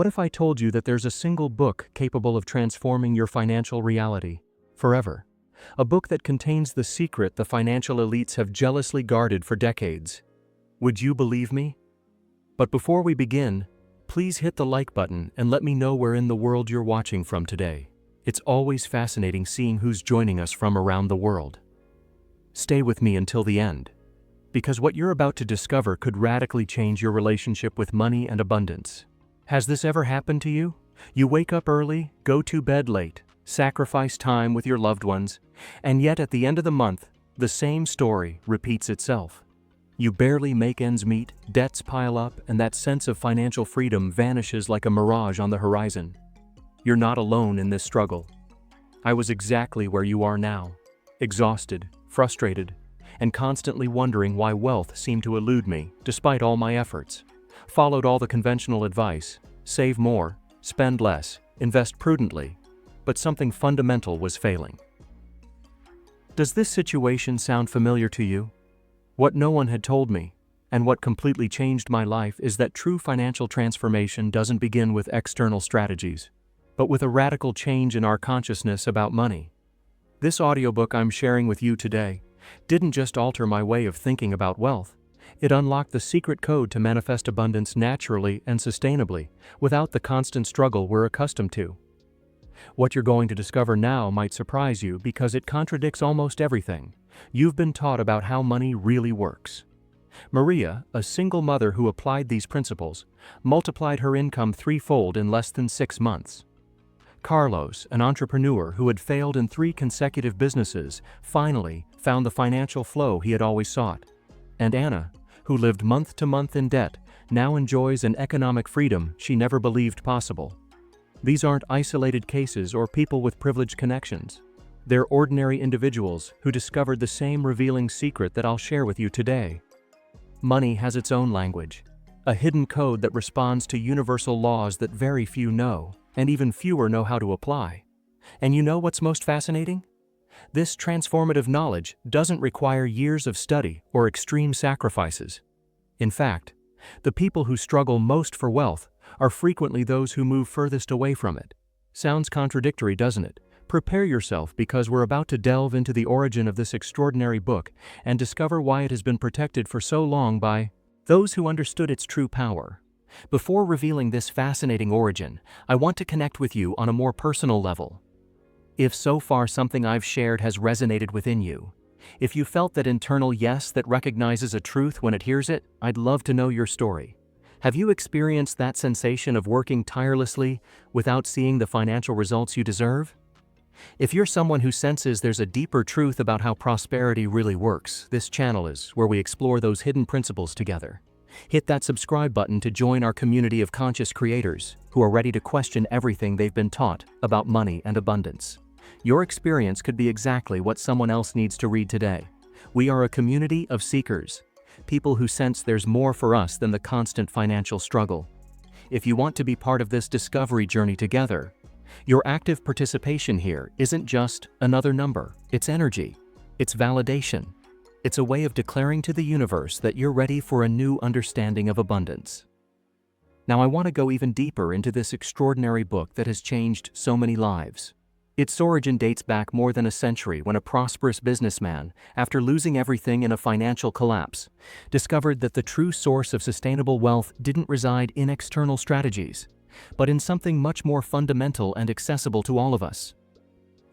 What if I told you that there's a single book capable of transforming your financial reality forever? A book that contains the secret the financial elites have jealously guarded for decades. Would you believe me? But before we begin, please hit the like button and let me know where in the world you're watching from today. It's always fascinating seeing who's joining us from around the world. Stay with me until the end, because what you're about to discover could radically change your relationship with money and abundance. Has this ever happened to you? You wake up early, go to bed late, sacrifice time with your loved ones, and yet at the end of the month, the same story repeats itself. You barely make ends meet, debts pile up, and that sense of financial freedom vanishes like a mirage on the horizon. You're not alone in this struggle. I was exactly where you are now, exhausted, frustrated, and constantly wondering why wealth seemed to elude me despite all my efforts. Followed all the conventional advice: save more, spend less, invest prudently, but something fundamental was failing. Does this situation sound familiar to you? What no one had told me, and what completely changed my life, is that true financial transformation doesn't begin with external strategies, but with a radical change in our consciousness about money. This audiobook I'm sharing with you today didn't just alter my way of thinking about wealth. It unlocked the secret code to manifest abundance naturally and sustainably, without the constant struggle we're accustomed to. What you're going to discover now might surprise you because it contradicts almost everything you've been taught about how money really works. Maria, a single mother who applied these principles, multiplied her income threefold in less than 6 months. Carlos, an entrepreneur who had failed in 3 consecutive businesses, finally found the financial flow he had always sought. And Anna, who lived month to month in debt, now enjoys an economic freedom she never believed possible. These aren't isolated cases or people with privileged connections. They're ordinary individuals who discovered the same revealing secret that I'll share with you today. Money has its own language, a hidden code that responds to universal laws that very few know, and even fewer know how to apply. And you know what's most fascinating? This transformative knowledge doesn't require years of study or extreme sacrifices. In fact, the people who struggle most for wealth are frequently those who move furthest away from it. Sounds contradictory, doesn't it? Prepare yourself, because we're about to delve into the origin of this extraordinary book and discover why it has been protected for so long by those who understood its true power. Before revealing this fascinating origin, I want to connect with you on a more personal level. If so far something I've shared has resonated within you, if you felt that internal yes that recognizes a truth when it hears it, I'd love to know your story. Have you experienced that sensation of working tirelessly without seeing the financial results you deserve? If you're someone who senses there's a deeper truth about how prosperity really works, this channel is where we explore those hidden principles together. Hit that subscribe button to join our community of conscious creators who are ready to question everything they've been taught about money and abundance. Your experience could be exactly what someone else needs to read today. We are a community of seekers, people who sense there's more for us than the constant financial struggle. If you want to be part of this discovery journey together, your active participation here isn't just another number, it's energy, it's validation. It's a way of declaring to the universe that you're ready for a new understanding of abundance. Now I want to go even deeper into this extraordinary book that has changed so many lives. Its origin dates back more than a century when a prosperous businessman, after losing everything in a financial collapse, discovered that the true source of sustainable wealth didn't reside in external strategies, but in something much more fundamental and accessible to all of us.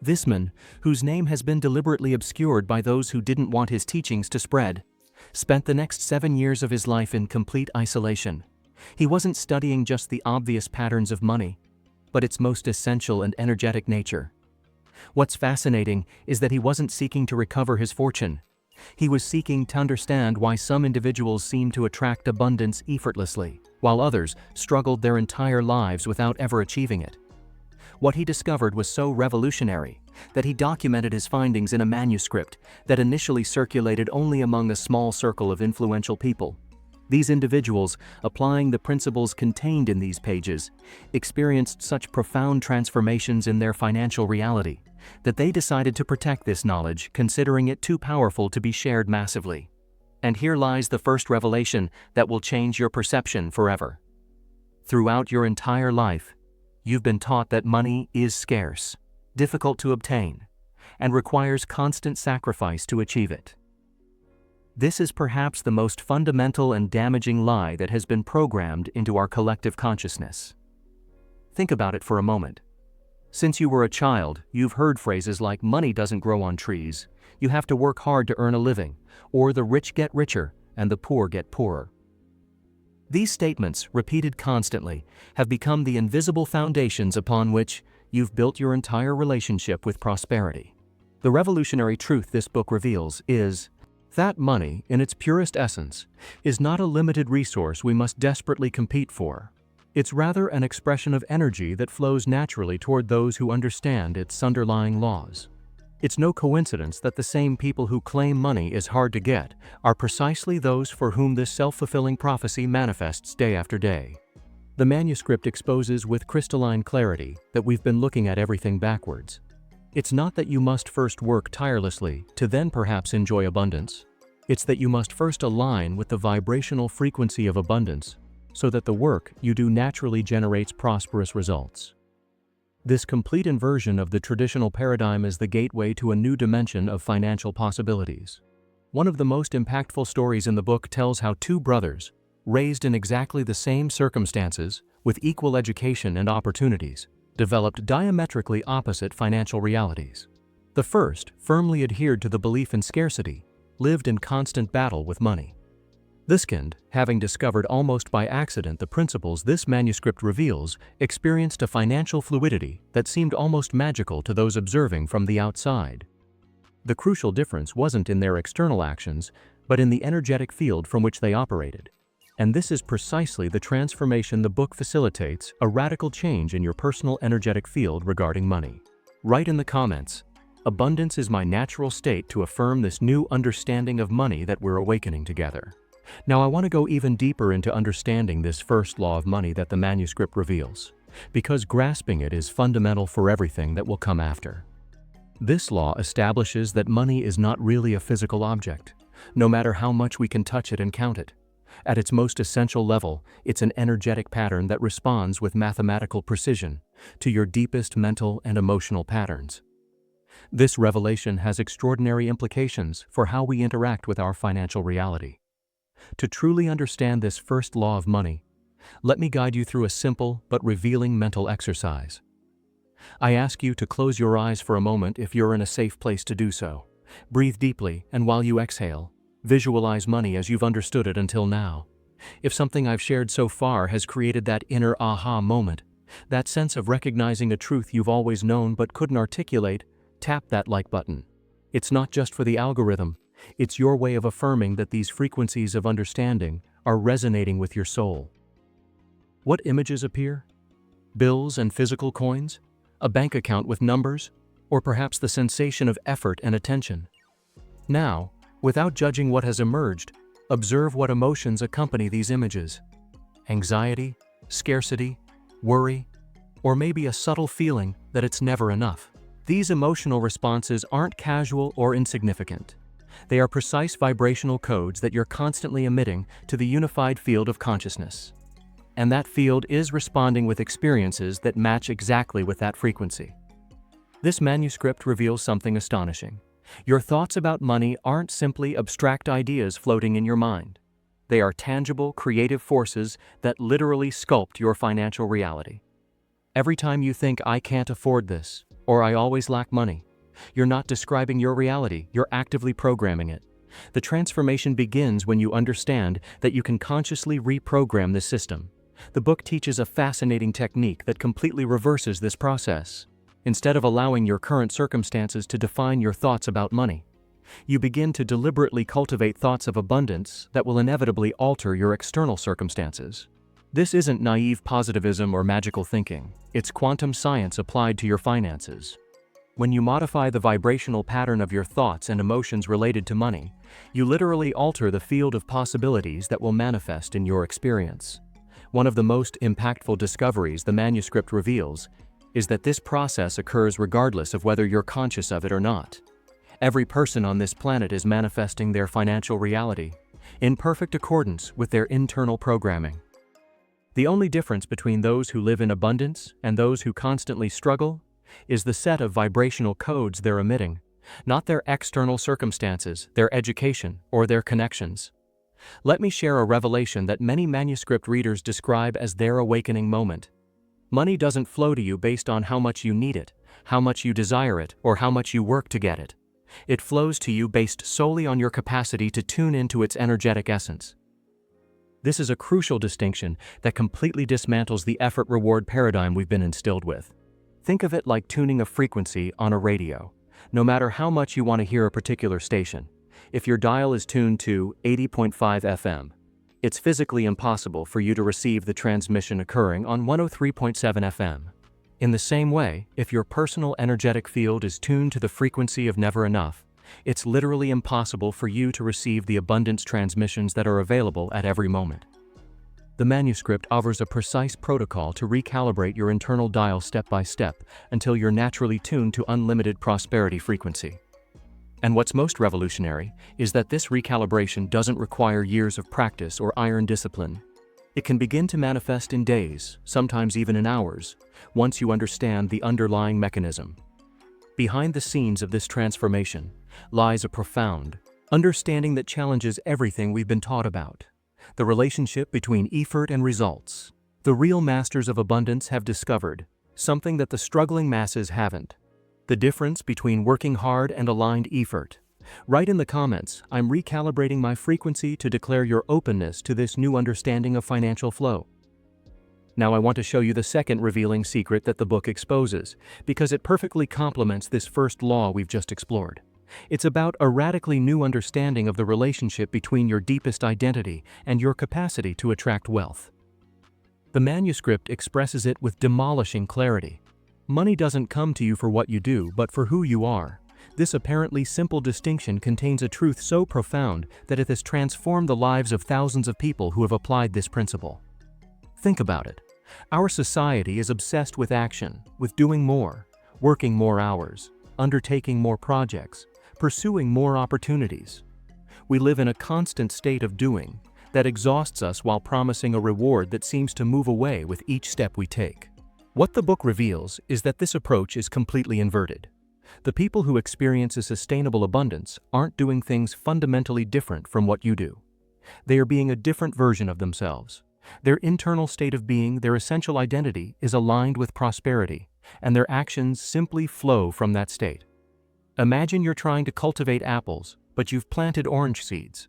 This man, whose name has been deliberately obscured by those who didn't want his teachings to spread, spent the next 7 years of his life in complete isolation. He wasn't studying just the obvious patterns of money, but its most essential and energetic nature. What's fascinating is that he wasn't seeking to recover his fortune. He was seeking to understand why some individuals seemed to attract abundance effortlessly, while others struggled their entire lives without ever achieving it. What he discovered was so revolutionary that he documented his findings in a manuscript that initially circulated only among a small circle of influential people. These individuals, applying the principles contained in these pages, experienced such profound transformations in their financial reality that they decided to protect this knowledge, considering it too powerful to be shared massively. And here lies the first revelation that will change your perception forever. Throughout your entire life, you've been taught that money is scarce, difficult to obtain, and requires constant sacrifice to achieve it. This is perhaps the most fundamental and damaging lie that has been programmed into our collective consciousness. Think about it for a moment. Since you were a child, you've heard phrases like "money doesn't grow on trees," "you have to work hard to earn a living," or "the rich get richer and the poor get poorer." These statements, repeated constantly, have become the invisible foundations upon which you've built your entire relationship with prosperity. The revolutionary truth this book reveals is that money, in its purest essence, is not a limited resource we must desperately compete for. It's rather an expression of energy that flows naturally toward those who understand its underlying laws. It's no coincidence that the same people who claim money is hard to get are precisely those for whom this self-fulfilling prophecy manifests day after day. The manuscript exposes with crystalline clarity that we've been looking at everything backwards. It's not that you must first work tirelessly to then perhaps enjoy abundance. It's that you must first align with the vibrational frequency of abundance so that the work you do naturally generates prosperous results. This complete inversion of the traditional paradigm is the gateway to a new dimension of financial possibilities. One of the most impactful stories in the book tells how two brothers, raised in exactly the same circumstances, with equal education and opportunities, developed diametrically opposite financial realities. The first firmly adhered to the belief in scarcity, lived in constant battle with money. The second, having discovered almost by accident the principles this manuscript reveals, experienced a financial fluidity that seemed almost magical to those observing from the outside. The crucial difference wasn't in their external actions, but in the energetic field from which they operated. And this is precisely the transformation the book facilitates: a radical change in your personal energetic field regarding money. Write in the comments, "Abundance is my natural state," to affirm this new understanding of money that we're awakening together. Now I want to go even deeper into understanding this first law of money that the manuscript reveals, because grasping it is fundamental for everything that will come after. This law establishes that money is not really a physical object, no matter how much we can touch it and count it. At its most essential level, it's an energetic pattern that responds with mathematical precision to your deepest mental and emotional patterns. This revelation has extraordinary implications for how we interact with our financial reality. To truly understand this first law of money, let me guide you through a simple but revealing mental exercise. I ask you to close your eyes for a moment if you're in a safe place to do so. Breathe deeply, and while you exhale, visualize money as you've understood it until now. If something I've shared so far has created that inner aha moment, that sense of recognizing a truth you've always known but couldn't articulate, tap that like button. It's not just for the algorithm. It's your way of affirming that these frequencies of understanding are resonating with your soul. What images appear? Bills and physical coins? A bank account with numbers? Or perhaps the sensation of effort and attention? Now, without judging what has emerged, observe what emotions accompany these images. Anxiety, scarcity, worry, or maybe a subtle feeling that it's never enough. These emotional responses aren't casual or insignificant. They are precise vibrational codes that you're constantly emitting to the unified field of consciousness. And that field is responding with experiences that match exactly with that frequency. This manuscript reveals something astonishing. Your thoughts about money aren't simply abstract ideas floating in your mind. They are tangible, creative forces that literally sculpt your financial reality. Every time you think, "I can't afford this," or "I always lack money," you're not describing your reality, you're actively programming it. The transformation begins when you understand that you can consciously reprogram this system. The book teaches a fascinating technique that completely reverses this process. Instead of allowing your current circumstances to define your thoughts about money, you begin to deliberately cultivate thoughts of abundance that will inevitably alter your external circumstances. This isn't naive positivism or magical thinking. It's quantum science applied to your finances. When you modify the vibrational pattern of your thoughts and emotions related to money, you literally alter the field of possibilities that will manifest in your experience. One of the most impactful discoveries the manuscript reveals is that this process occurs regardless of whether you're conscious of it or not. Every person on this planet is manifesting their financial reality in perfect accordance with their internal programming. The only difference between those who live in abundance and those who constantly struggle is the set of vibrational codes they're emitting, not their external circumstances, their education, or their connections. Let me share a revelation that many manuscript readers describe as their awakening moment. Money doesn't flow to you based on how much you need it, how much you desire it, or how much you work to get it. It flows to you based solely on your capacity to tune into its energetic essence. This is a crucial distinction that completely dismantles the effort-reward paradigm we've been instilled with. Think of it like tuning a frequency on a radio. No matter how much you want to hear a particular station, if your dial is tuned to 80.5 FM, it's physically impossible for you to receive the transmission occurring on 103.7 FM. In the same way, if your personal energetic field is tuned to the frequency of never enough, it's literally impossible for you to receive the abundance transmissions that are available at every moment. The manuscript offers a precise protocol to recalibrate your internal dial step by step until you're naturally tuned to unlimited prosperity frequency. And what's most revolutionary is that this recalibration doesn't require years of practice or iron discipline. It can begin to manifest in days, sometimes even in hours, once you understand the underlying mechanism. Behind the scenes of this transformation lies a profound understanding that challenges everything we've been taught about: the relationship between effort and results. The real masters of abundance have discovered something that the struggling masses haven't: the difference between working hard and aligned effort. Write in the comments, "I'm recalibrating my frequency," to declare your openness to this new understanding of financial flow. Now I want to show you the second revealing secret that the book exposes, because it perfectly complements this first law we've just explored. It's about a radically new understanding of the relationship between your deepest identity and your capacity to attract wealth. The manuscript expresses it with demolishing clarity. Money doesn't come to you for what you do, but for who you are. This apparently simple distinction contains a truth so profound that it has transformed the lives of thousands of people who have applied this principle. Think about it. Our society is obsessed with action, with doing more, working more hours, undertaking more projects, pursuing more opportunities. We live in a constant state of doing that exhausts us while promising a reward that seems to move away with each step we take. What the book reveals is that this approach is completely inverted. The people who experience a sustainable abundance aren't doing things fundamentally different from what you do. They are being a different version of themselves. Their internal state of being, their essential identity, is aligned with prosperity, and their actions simply flow from that state. Imagine you're trying to cultivate apples, but you've planted orange seeds.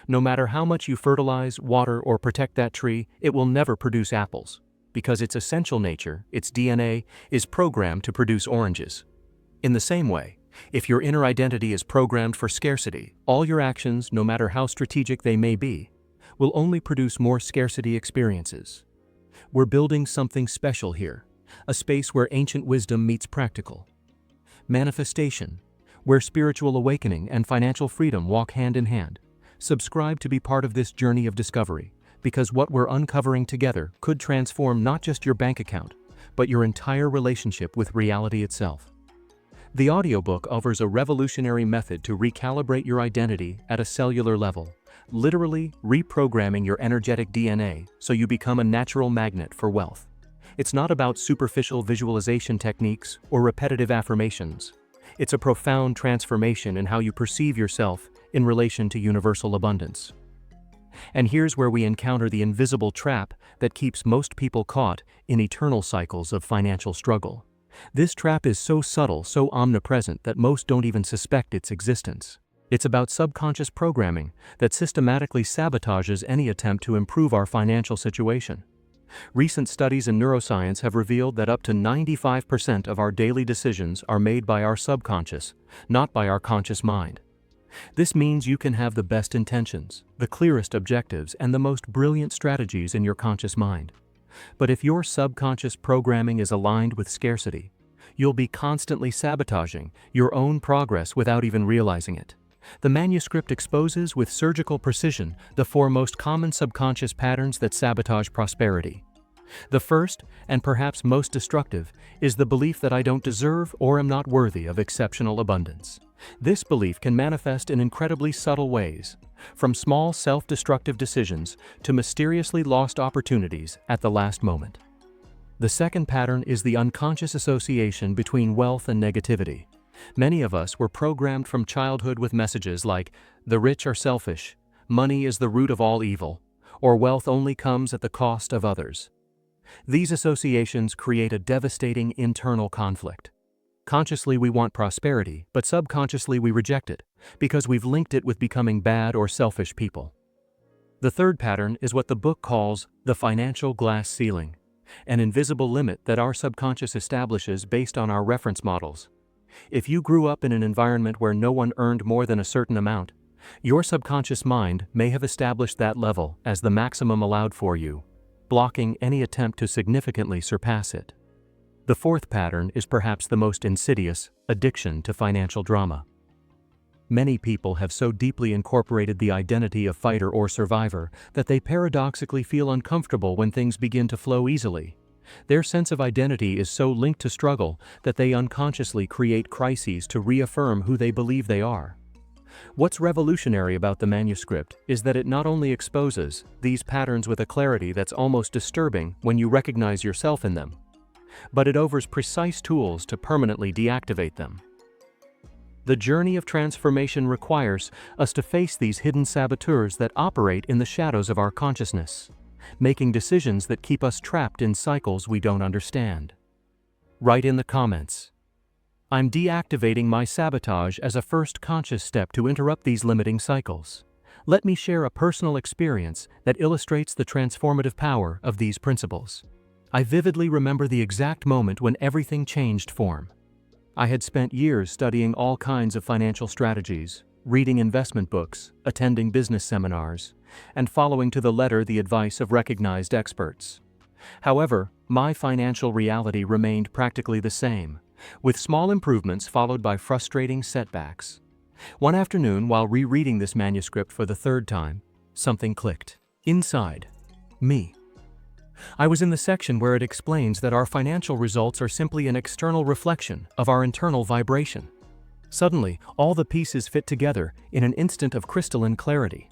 No matter how much you fertilize, water, or protect that tree, it will never produce apples, because its essential nature, its DNA, is programmed to produce oranges. In the same way, if your inner identity is programmed for scarcity, all your actions, no matter how strategic they may be, will only produce more scarcity experiences. We're building something special here, a space where ancient wisdom meets practical manifestation, where spiritual awakening and financial freedom walk hand in hand. Subscribe to be part of this journey of discovery, because what we're uncovering together could transform not just your bank account, but your entire relationship with reality itself. The audiobook offers a revolutionary method to recalibrate your identity at a cellular level, literally reprogramming your energetic DNA so you become a natural magnet for wealth. It's not about superficial visualization techniques or repetitive affirmations. It's a profound transformation in how you perceive yourself in relation to universal abundance. And here's where we encounter the invisible trap that keeps most people caught in eternal cycles of financial struggle. This trap is so subtle, so omnipresent, that most don't even suspect its existence. It's about subconscious programming that systematically sabotages any attempt to improve our financial situation. Recent studies in neuroscience have revealed that up to 95% of our daily decisions are made by our subconscious, not by our conscious mind. This means you can have the best intentions, the clearest objectives, and the most brilliant strategies in your conscious mind. But if your subconscious programming is aligned with scarcity, you'll be constantly sabotaging your own progress without even realizing it. The manuscript exposes with surgical precision the four most common subconscious patterns that sabotage prosperity. The first, and perhaps most destructive, is the belief that I don't deserve or am not worthy of exceptional abundance. This belief can manifest in incredibly subtle ways, from small self-destructive decisions to mysteriously lost opportunities at the last moment. The second pattern is the unconscious association between wealth and negativity. Many of us were programmed from childhood with messages like, "The rich are selfish," "Money is the root of all evil," or "Wealth only comes at the cost of others." These associations create a devastating internal conflict. Consciously we want prosperity, but subconsciously we reject it, because we've linked it with becoming bad or selfish people. The third pattern is what the book calls the financial glass ceiling, an invisible limit that our subconscious establishes based on our reference models. If you grew up in an environment where no one earned more than a certain amount, your subconscious mind may have established that level as the maximum allowed for you, blocking any attempt to significantly surpass it. The fourth pattern is perhaps the most insidious: addiction to financial drama. Many people have so deeply incorporated the identity of fighter or survivor that they paradoxically feel uncomfortable when things begin to flow easily. Their sense of identity is so linked to struggle that they unconsciously create crises to reaffirm who they believe they are. What's revolutionary about the manuscript is that it not only exposes these patterns with a clarity that's almost disturbing when you recognize yourself in them, but it offers precise tools to permanently deactivate them. The journey of transformation requires us to face these hidden saboteurs that operate in the shadows of our consciousness, making decisions that keep us trapped in cycles we don't understand. Write in the comments, "I'm deactivating my sabotage as a first conscious step to interrupt these limiting cycles." Let me share a personal experience that illustrates the transformative power of these principles. I vividly remember the exact moment when everything changed form. I had spent years studying all kinds of financial strategies, reading investment books, attending business seminars, and following to the letter the advice of recognized experts. However, my financial reality remained practically the same, with small improvements followed by frustrating setbacks. One afternoon, while rereading this manuscript for the third time, something clicked inside me. I was in the section where it explains that our financial results are simply an external reflection of our internal vibration. Suddenly, all the pieces fit together in an instant of crystalline clarity.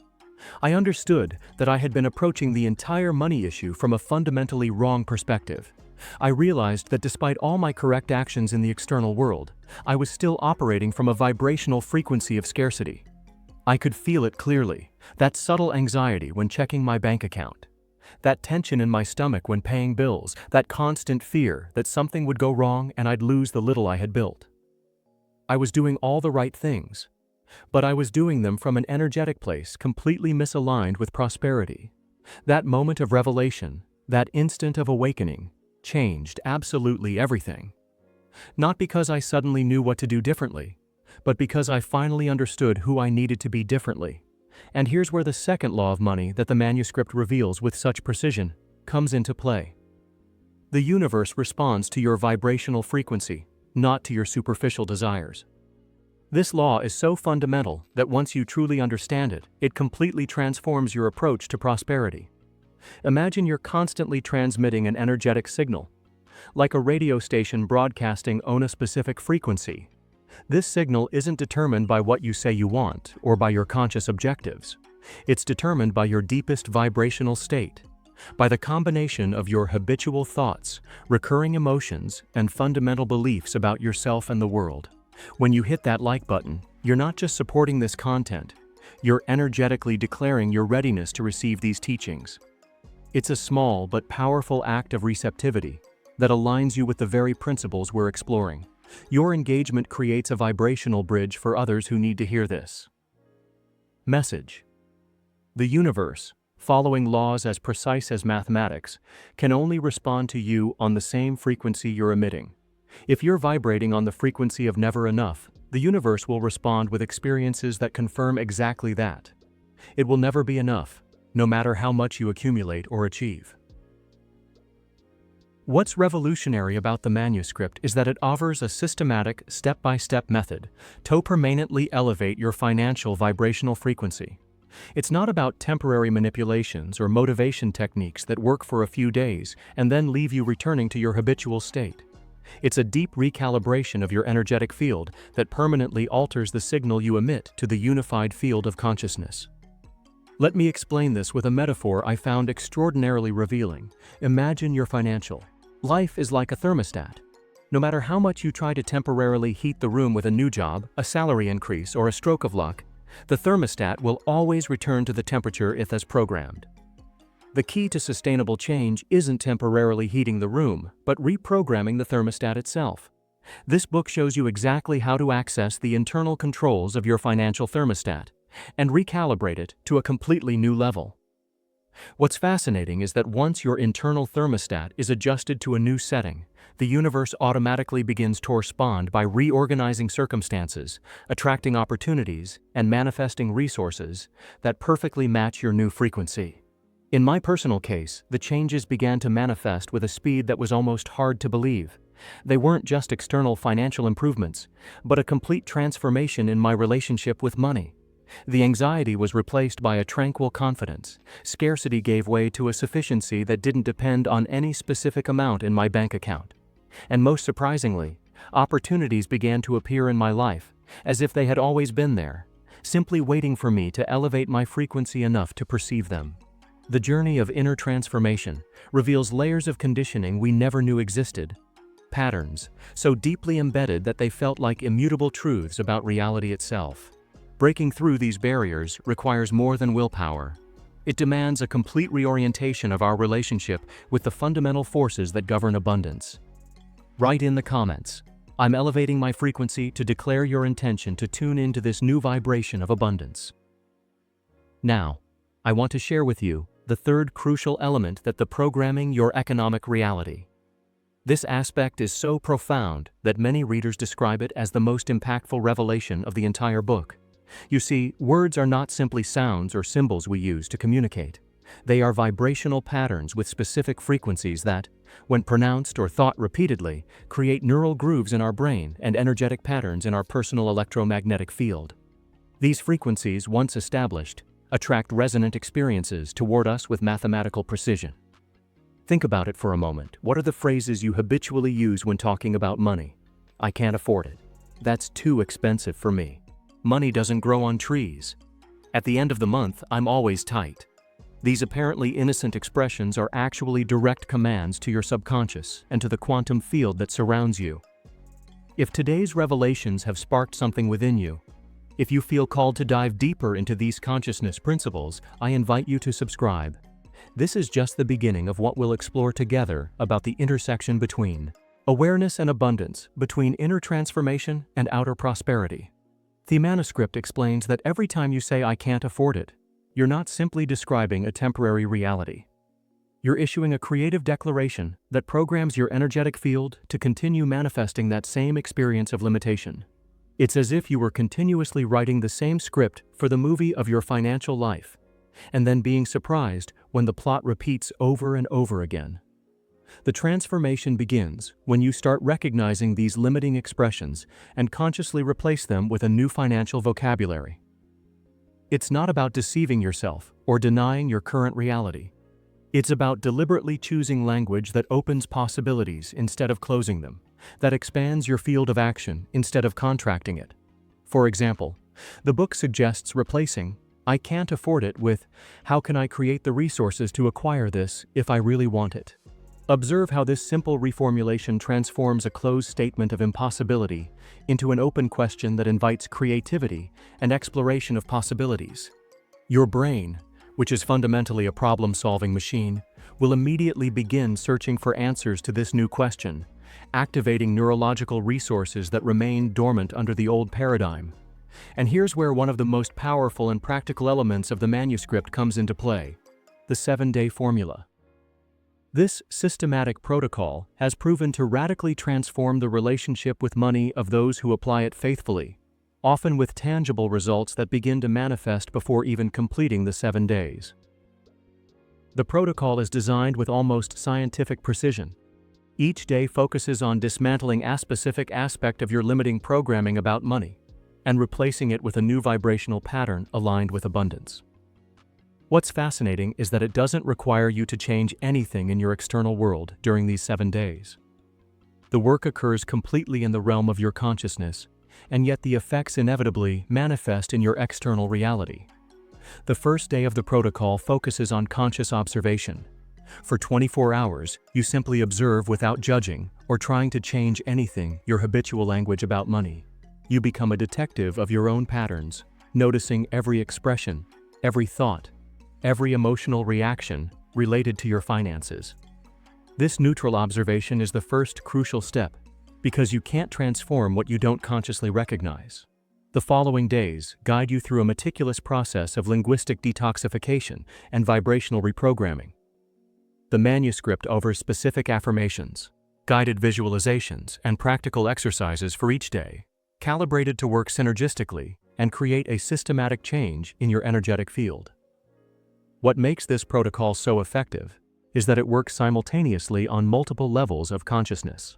I understood that I had been approaching the entire money issue from a fundamentally wrong perspective. I realized that despite all my correct actions in the external world, I was still operating from a vibrational frequency of scarcity. I could feel it clearly, that subtle anxiety when checking my bank account, that tension in my stomach when paying bills, that constant fear that something would go wrong and I'd lose the little I had built. I was doing all the right things, but I was doing them from an energetic place completely misaligned with prosperity. That moment of revelation, that instant of awakening, changed absolutely everything. Not because I suddenly knew what to do differently, but because I finally understood who I needed to be differently. And here's where the second law of money that the manuscript reveals with such precision comes into play. The universe responds to your vibrational frequency, not to your superficial desires. This law is so fundamental that once you truly understand it, it completely transforms your approach to prosperity. Imagine you're constantly transmitting an energetic signal, like a radio station broadcasting on a specific frequency. This signal isn't determined by what you say you want or by your conscious objectives. It's determined by your deepest vibrational state, by the combination of your habitual thoughts, recurring emotions, and fundamental beliefs about yourself and the world. When you hit that like button, you're not just supporting this content, you're energetically declaring your readiness to receive these teachings. It's a small but powerful act of receptivity that aligns you with the very principles we're exploring. Your engagement creates a vibrational bridge for others who need to hear this. Message: the universe, following laws as precise as mathematics, can only respond to you on the same frequency you're emitting. If you're vibrating on the frequency of never enough, the universe will respond with experiences that confirm exactly that. It will never be enough, no matter how much you accumulate or achieve. What's revolutionary about the manuscript is that it offers a systematic, step-by-step method to permanently elevate your financial vibrational frequency. It's not about temporary manipulations or motivation techniques that work for a few days and then leave you returning to your habitual state. It's a deep recalibration of your energetic field that permanently alters the signal you emit to the unified field of consciousness. Let me explain this with a metaphor I found extraordinarily revealing. Imagine your financial life is like a thermostat. No matter how much you try to temporarily heat the room with a new job, a salary increase, or a stroke of luck, the thermostat will always return to the temperature it has programmed. The key to sustainable change isn't temporarily heating the room, but reprogramming the thermostat itself. This book shows you exactly how to access the internal controls of your financial thermostat and recalibrate it to a completely new level. What's fascinating is that once your internal thermostat is adjusted to a new setting, the universe automatically begins to respond by reorganizing circumstances, attracting opportunities, and manifesting resources that perfectly match your new frequency. In my personal case, the changes began to manifest with a speed that was almost hard to believe. They weren't just external financial improvements, but a complete transformation in my relationship with money. The anxiety was replaced by a tranquil confidence. Scarcity gave way to a sufficiency that didn't depend on any specific amount in my bank account. And most surprisingly, opportunities began to appear in my life, as if they had always been there, simply waiting for me to elevate my frequency enough to perceive them. The journey of inner transformation reveals layers of conditioning we never knew existed, patterns so deeply embedded that they felt like immutable truths about reality itself. Breaking through these barriers requires more than willpower. It demands a complete reorientation of our relationship with the fundamental forces that govern abundance. Write in the comments, "I'm elevating my frequency," to declare your intention to tune into this new vibration of abundance. Now, I want to share with you the third crucial element that the programming your economic reality. This aspect is so profound that many readers describe it as the most impactful revelation of the entire book. You see, words are not simply sounds or symbols we use to communicate. They are vibrational patterns with specific frequencies that, when pronounced or thought repeatedly, create neural grooves in our brain and energetic patterns in our personal electromagnetic field. These frequencies, once established, attract resonant experiences toward us with mathematical precision. Think about it for a moment. What are the phrases you habitually use when talking about money? "I can't afford it." "That's too expensive for me." "Money doesn't grow on trees." "At the end of the month, I'm always tight." These apparently innocent expressions are actually direct commands to your subconscious and to the quantum field that surrounds you. If today's revelations have sparked something within you, if you feel called to dive deeper into these consciousness principles, I invite you to subscribe. This is just the beginning of what we'll explore together about the intersection between awareness and abundance, between inner transformation and outer prosperity. The manuscript explains that every time you say "I can't afford it," you're not simply describing a temporary reality. You're issuing a creative declaration that programs your energetic field to continue manifesting that same experience of limitation. It's as if you were continuously writing the same script for the movie of your financial life, and then being surprised when the plot repeats over and over again. The transformation begins when you start recognizing these limiting expressions and consciously replace them with a new financial vocabulary. It's not about deceiving yourself or denying your current reality. It's about deliberately choosing language that opens possibilities instead of closing them, that expands your field of action instead of contracting it. For example, the book suggests replacing "I can't afford it" with "How can I create the resources to acquire this if I really want it?" Observe how this simple reformulation transforms a closed statement of impossibility into an open question that invites creativity and exploration of possibilities. Your brain, which is fundamentally a problem-solving machine, will immediately begin searching for answers to this new question, activating neurological resources that remain dormant under the old paradigm. And here's where one of the most powerful and practical elements of the manuscript comes into play: the 7-day formula. This systematic protocol has proven to radically transform the relationship with money of those who apply it faithfully, often with tangible results that begin to manifest before even completing the 7 days. The protocol is designed with almost scientific precision. Each day focuses on dismantling a specific aspect of your limiting programming about money and replacing it with a new vibrational pattern aligned with abundance. What's fascinating is that it doesn't require you to change anything in your external world during these 7 days. The work occurs completely in the realm of your consciousness, and yet the effects inevitably manifest in your external reality. The first day of the protocol focuses on conscious observation. For 24 hours, you simply observe without judging or trying to change anything, your habitual language about money. You become a detective of your own patterns, noticing every expression, every thought, every emotional reaction related to your finances. This neutral observation is the first crucial step, because you can't transform what you don't consciously recognize. The following days guide you through a meticulous process of linguistic detoxification and vibrational reprogramming. The manuscript offers specific affirmations, guided visualizations, and practical exercises for each day, calibrated to work synergistically and create a systematic change in your energetic field. What makes this protocol so effective is that it works simultaneously on multiple levels of consciousness.